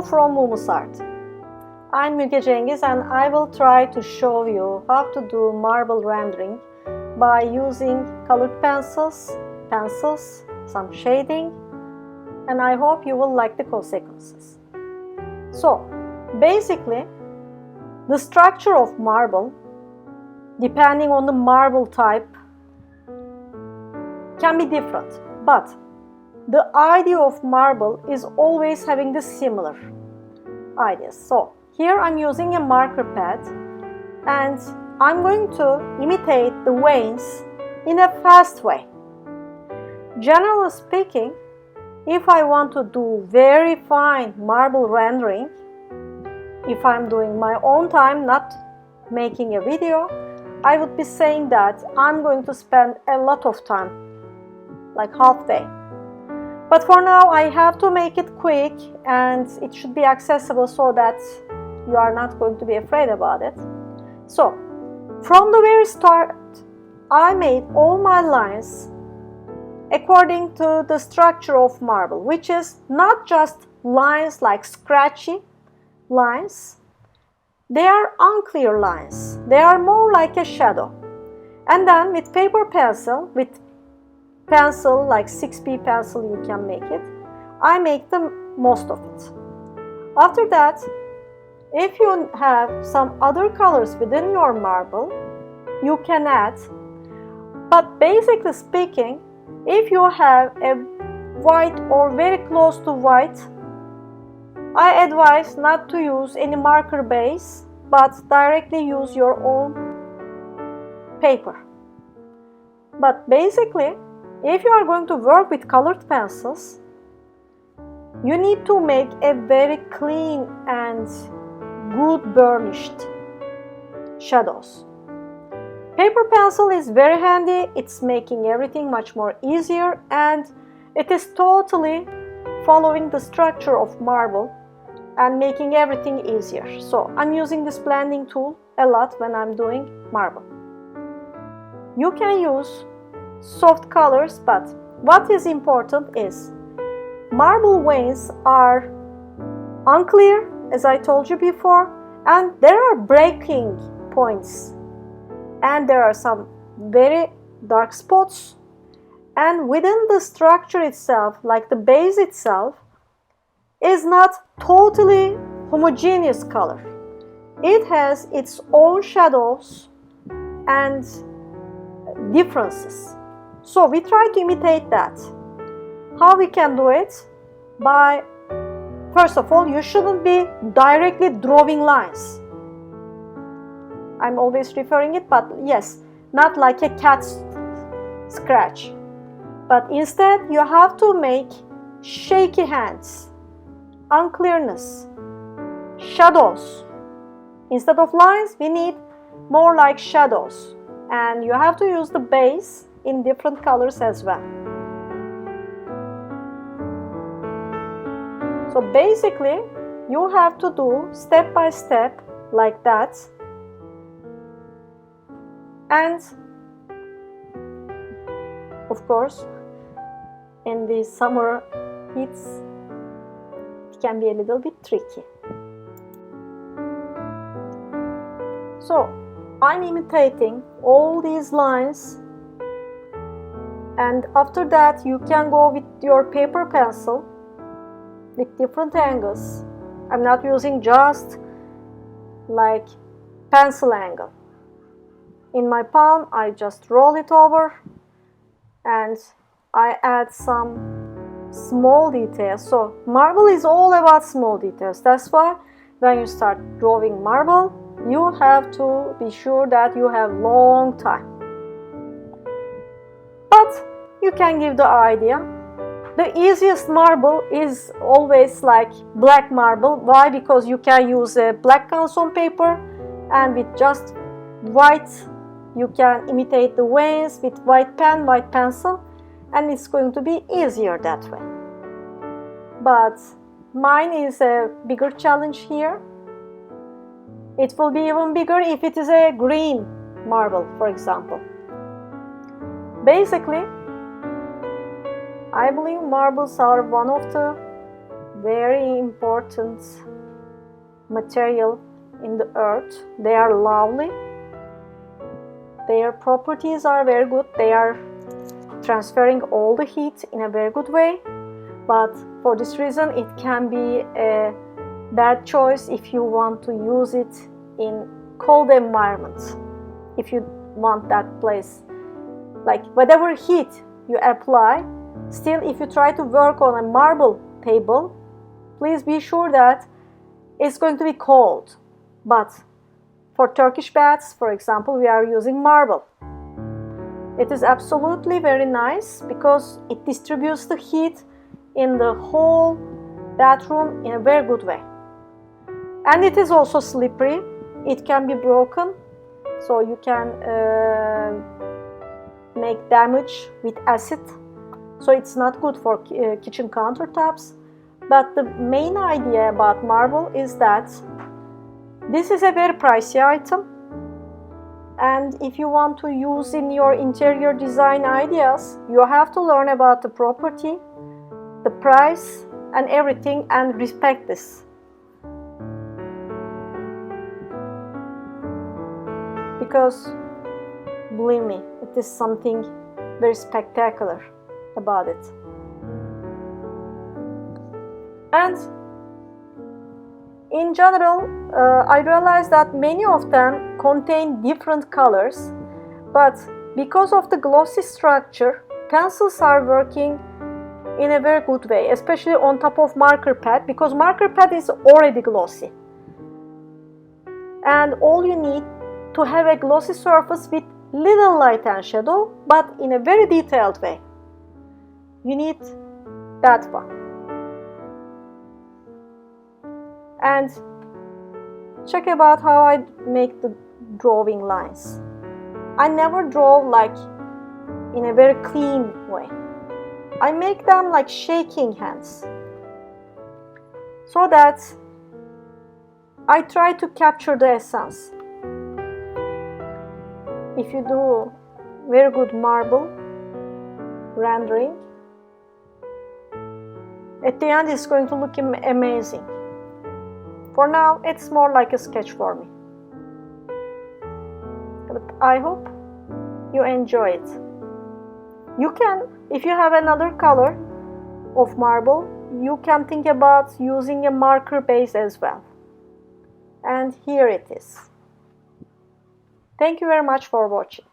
Hello from Mumus Art. I'm Müge Cengiz and I will try to show you how to do marble rendering by using colored pencils, some shading, and I hope you will like the consequences. So, basically, the structure of marble, depending on the marble type, can be different, but the idea of marble is always having the similar ideas. So here I'm using a marker pad and I'm going to imitate the veins in a fast way. Generally speaking, if I want to do very fine marble rendering, if I'm doing my own time, not making a video, I would be saying that I'm going to spend a lot of time, like half day. But for now, I have to make it quick and it should be accessible so that you are not going to be afraid about it. So, from the very start, I made all my lines according to the structure of marble, which is not just lines like scratchy lines. They are unclear lines. They are more like a shadow. And then with paper pencil, with pencil like 6B pencil, you can make it. I make the most of it. After that, if you have some other colors within your marble, you can add. But basically speaking, if you have a white or very close to white, I advise not to use any marker base, but directly use your own paper. But basically, if you are going to work with colored pencils, you need to make a very clean and good burnished shadows. Paper pencil is very handy, it's making everything much more easier and it is totally following the structure of marble and making everything easier. So I'm using this blending tool a lot when I'm doing marble. You can use soft colors, but what is important is marble veins are unclear, as I told you before, and there are breaking points and there are some very dark spots, and within the structure itself, like the base itself, is not totally homogeneous color. It has its own shadows and differences. So we try to imitate that. How we can do it? By, first of all, you shouldn't be directly drawing lines. I'm always referring it, but yes, not like a cat scratch. But instead, you have to make shaky hands, unclearness, shadows. Instead of lines, we need more like shadows. And you have to use the base in different colors as well. So basically, you have to do step by step like that. And of course, in the summer heats, it can be a little bit tricky. So I'm imitating all these lines. And after that, you can go with your paper pencil with different angles. I'm not using just like pencil angle. In my palm, I just roll it over and I add some small details. So marble is all about small details. That's why when you start drawing marble, you have to be sure that you have long time. But you can give the idea. The easiest marble is always like black marble. Why? Because you can use a black canson paper and with just white you can imitate the veins with white pen, white pencil, and it's going to be easier that way. But mine is a bigger challenge here. It will be even bigger if it is a green marble, for example. Basically, I believe marbles are one of the very important material in the earth. They are lovely. Their properties are very good. They are transferring all the heat in a very good way. But for this reason, it can be a bad choice if you want to use it in cold environments. If you want that place, like whatever heat you apply, still if you try to work on a marble table, please be sure that it's going to be cold. But for Turkish baths, for example, we are using marble. It is absolutely very nice because it distributes the heat in the whole bathroom in a very good way. And it is also slippery. It can be broken, so you can make damage with acid. So it's not good for kitchen countertops. But the main idea about marble is that this is a very pricey item. And if you want to use in your interior design ideas, you have to learn about the property, the price, and everything, and respect this. Because, believe me, it is something very spectacular about it. And in general, I realized that many of them contain different colors, but because of the glossy structure, pencils are working in a very good way, especially on top of marker pad, because marker pad is already glossy. And all you need to have a glossy surface with little light and shadow, but in a very detailed way. You need that one. And check about how I make the drawing lines. I never draw like in a very clean way. I make them like shaking hands, so that I try to capture the essence. If you do very good marble rendering, at the end it's going to look amazing. For now, it's more like a sketch for me. But I hope you enjoy it. You can, if you have another color of marble, you can think about using a marker base as well. And here it is. Thank you very much for watching.